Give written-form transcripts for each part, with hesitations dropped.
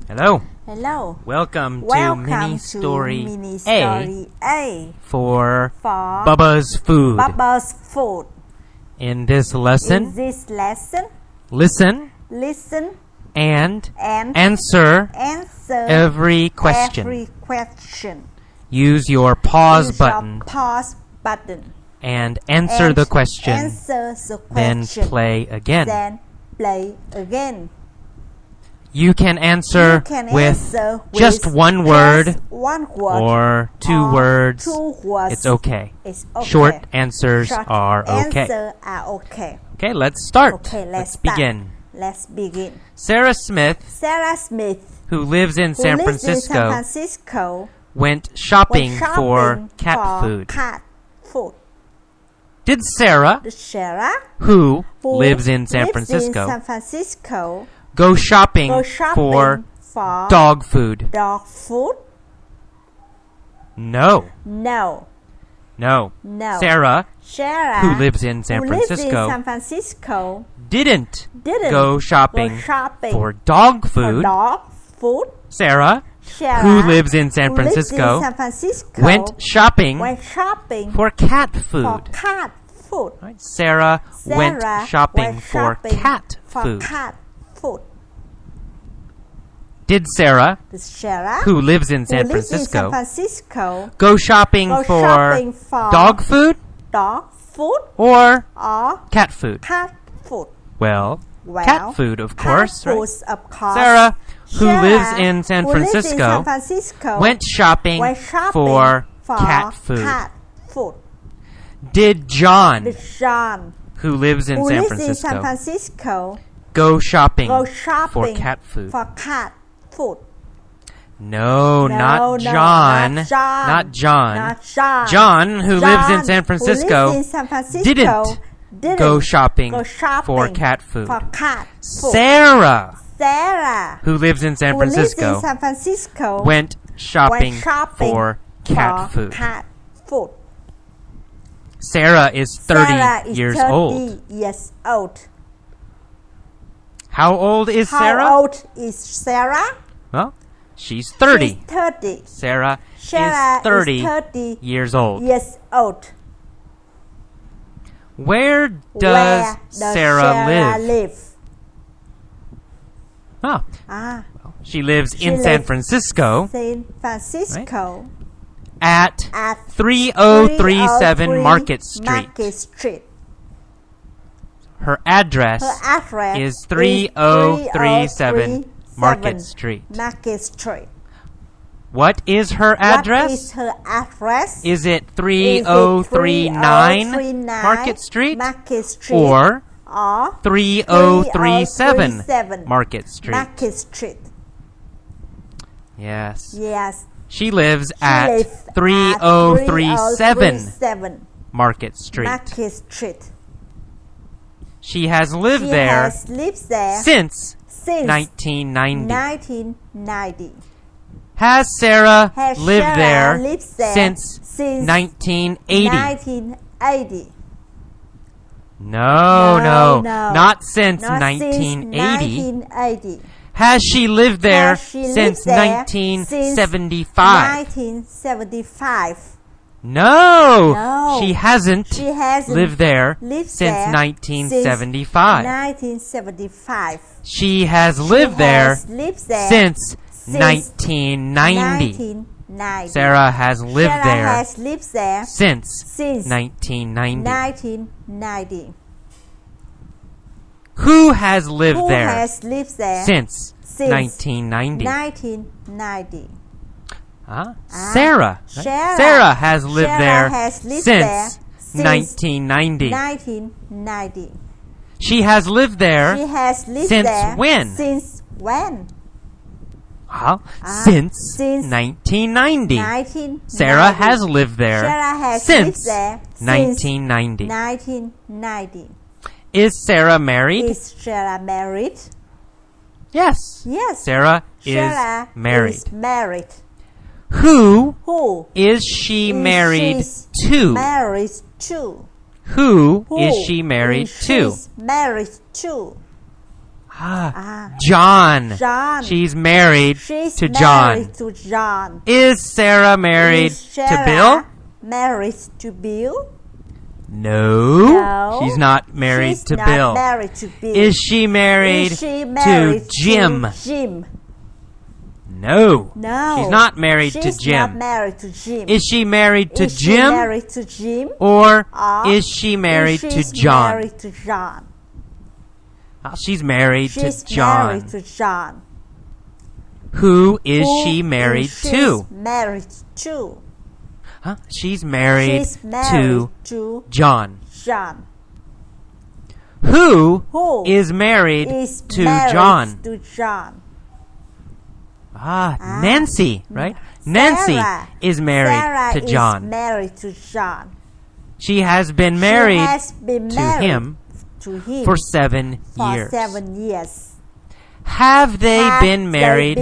Hello. Hello. Welcome to Welcome Mini to Story Mini A Story A for for Bubba's Food. Bubba's Food. In this lesson, In this lesson, listen and answer every question. Every question. Use your pause Use button your pause button and answer the question. Answer the Then question. play again. Then play again. You can answer with just one word or two words. It's okay. Short answers are okay. Okay, let's start. Okay, let's begin. Let's begin. Sarah Smith, who lives in San Francisco, went shopping for cat food. Did Sarah, who lives in San Francisco, go shopping for dog food? No. Sarah, who lives in San Francisco, didn't go shopping for dog food. Sarah, who lives in San Francisco, went shopping for cat food. Right? Sarah went shopping for cat food. Did Sarah, who lives in San Francisco, go shopping for dog food or cat food? Well, cat food, of course. Right? Sarah, who lives in San Francisco, went shopping for cat food. Did John, who lives in San Francisco, go shopping for cat food? No, not John. Not John. John, who lives in San Francisco, didn't go shopping for cat food. Sarah, who lives in San Francisco, went shopping for cat food. Sarah is 30 years old. How old is Sarah? Well, she's 30. Sarah is 30 years old. Where does Sarah live? Well, she lives in San Francisco. Right? At 3037 Market Street. Her address is 3037 Market Street. What is her address? Is it 3039 Market Street or 3037 Market Street? Yes. She lives at 3037 Market Street. She has lived there since 1990. Has Sarah lived there since 1980? No, not since 1980. Has she lived there since 1975? No, she hasn't lived there since 1975. She has lived there since 1990. Sarah has lived there since 1990. Who has lived there since 1990? Sarah. Sarah has lived there since 1990. She has lived there since when? Well, since 1990. Sarah has lived there since 1990. Is Sarah married? Yes. Sarah is married. Who is she married to? Who is she married to? John. John. She's married to married John. to John. Is Sarah married to Bill? Married to Bill? No. She's not married to Bill. Married to Bill. Is she married to Jim? No. She's not married to Jim. Not married to Jim. Is she married to Is Jim? She married to Jim? Or is she married to John? Married to John. She's married to John. Married to John. Who is she married to? Married to. She's married to John. John. Who is married to John? To John. Nancy, right? Nancy is married to John. Is married to John. She has been married to him for 7 years. 7 years. Have they been married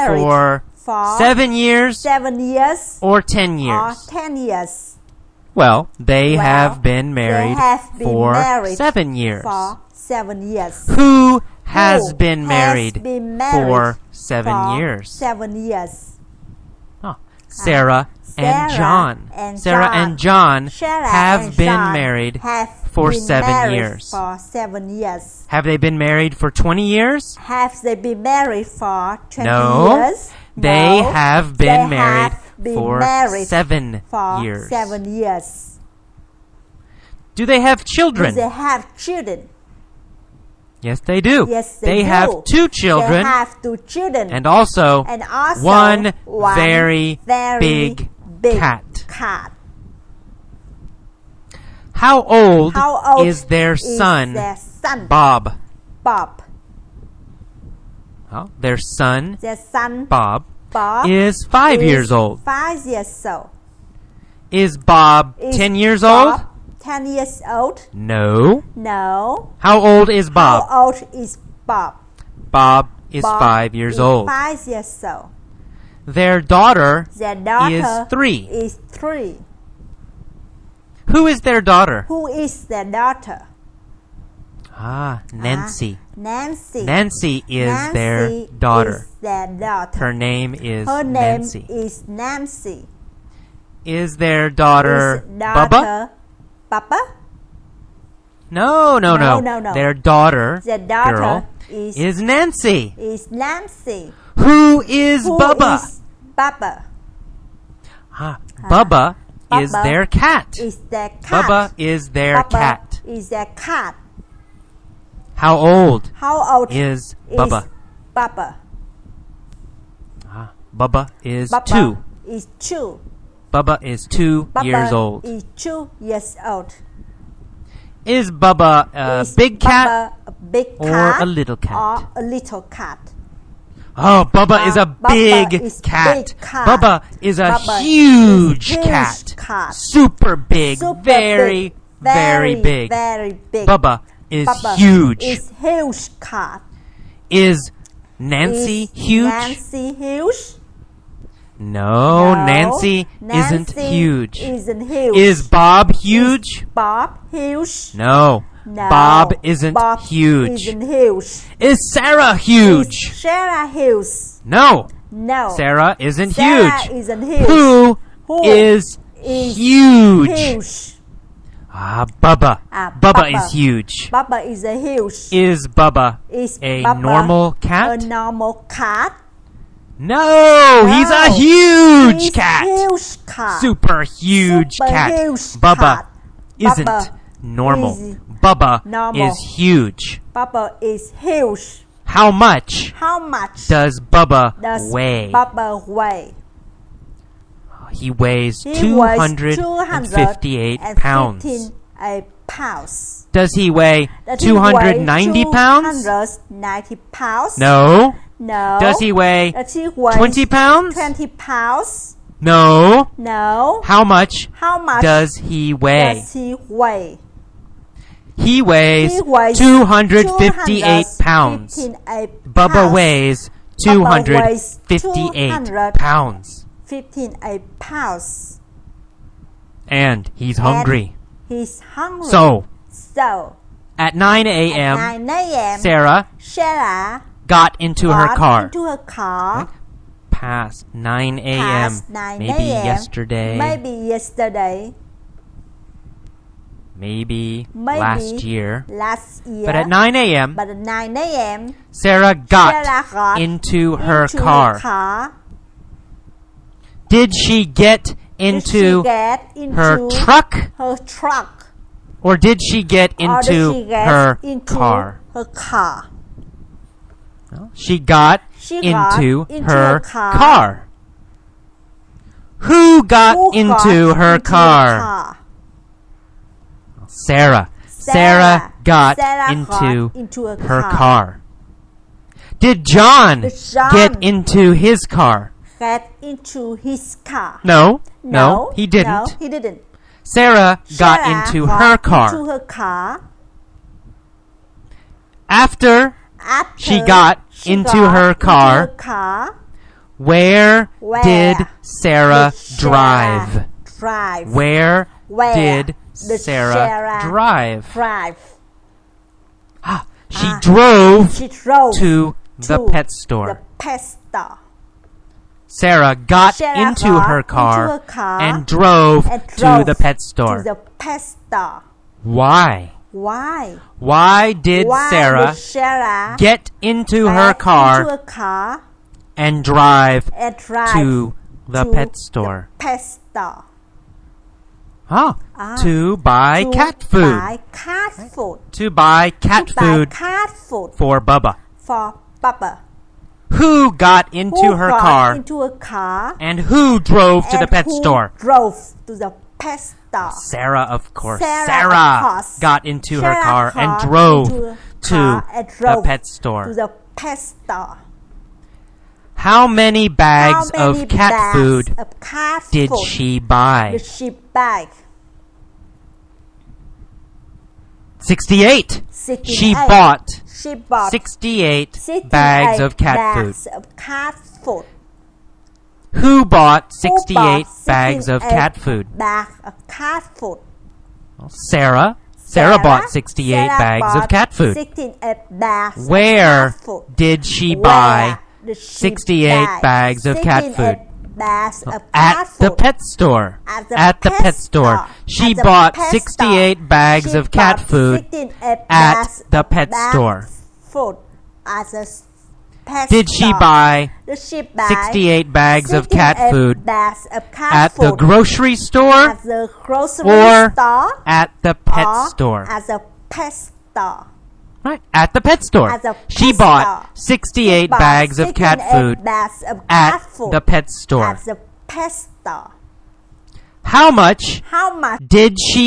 for 7 years? 7 years or 10 years? Or 10 years. Well, they have been married for 7 years. For 7 years. Who has been married for 7 years? 7 years. Sarah and John. Sarah and John have been married for 7 years. For 7 years. Have they been married for 20 years? Have they been married for 20 No. years? They have been married for 7 years. 7 years. Do they have children? Do they have children? Yes, they do. Yes, they do. have 2 children. They have 2 children. And also one very big cat. How old is their son, Bob? Well, their son, Bob, is 5 years old. 5 years old. Is Bob 10 years old? 10 years old? No. No. How old is Bob? How old is Bob? Bob is 5 years old. 5 years old. Their daughter is 3. Is 3. Who is their daughter? Who is their daughter? Nancy. Nancy. Nancy is their daughter. Is their daughter. Her name is Nancy. Nancy. Is Nancy. Is their daughter Bubba? Bubba? No. Their daughter, girl, is Nancy. Is Nancy. Who is Bubba? Is Bubba? Bubba is their cat. Is their cat. Bubba is their cat. Is their cat. How old? Is Bubba? Bubba. Bubba is Bubba 2. Is 2. Bubba is 2 years old. Is 2 years old. Is Bubba a big cat, a big cat or a little cat? Or a little cat. Oh, Bubba is a big cat. Bubba is a huge cat. Super big. Very big. Bubba is huge. Is huge cat. Is Nancy huge? Nancy huge? No, Nancy isn't huge. Isn't huge. Is Bob huge? Is Bob huge? No. Bob isn't huge. Isn't huge. Is Sarah huge? Is Sarah huge? No. Sarah isn't huge. Who is huge? Bubba. Bubba is huge. Bubba is a huge. Is Bubba a normal cat? A normal cat? No, he's a huge cat. Huge cat. Super huge cat. Bubba isn't normal. Bubba is huge. Bubba is huge. How much does Bubba weigh? Bubba weigh? He weighs 258 pounds. Does he weigh 290 pounds? 290 pounds? No. No. Does he weigh 20 pounds? 20 pounds? No. No. How much does he weigh? He weighs 258 pounds. Bubba weighs 258 pounds. 58 pounds. And he's hungry. He's hungry. So At 9 a.m., 9 a.m. Sarah got into her car. Into her car. Past 9 a.m. Past 9 Maybe a.m. yesterday. Maybe yesterday. Maybe last year. Last year. But at 9 a.m., But at 9 a.m. Sarah got into her car. Did she get into her truck? Her truck. Or did she get into her car? Her car. No, she got into her car. Who got into her car? Sarah. Sarah got into her car. Did John get into his car? Get into his car. No, he didn't. No, he didn't. Sarah got into her car. Into her car. After she got into her car, where did Sarah drive? Where did Sarah drive? She drove to the pet store. Sarah got into her car and drove to the pet store. Why? Why did Sarah get into her car and drive to the pet store? To buy cat food. To buy cat food for Bubba. Who got into her car and who drove to the pet store? Sarah, of course. Sarah got into her car and drove to the pet store. How many bags of cat food did she buy? 68. She bought 68 bags of cat food. Who bought 68 bags of cat food? Sarah. Sarah bought 68 bags of cat food. Where did she buy 68 bags of cat food? At the pet store. At the pet store. She bought 68 bags of cat food at the pet store. Did she buy 68 bags of cat food at the grocery store or at the pet store? Right, at the pet store. She bought 68 bags of cat food at the pet store. How much did she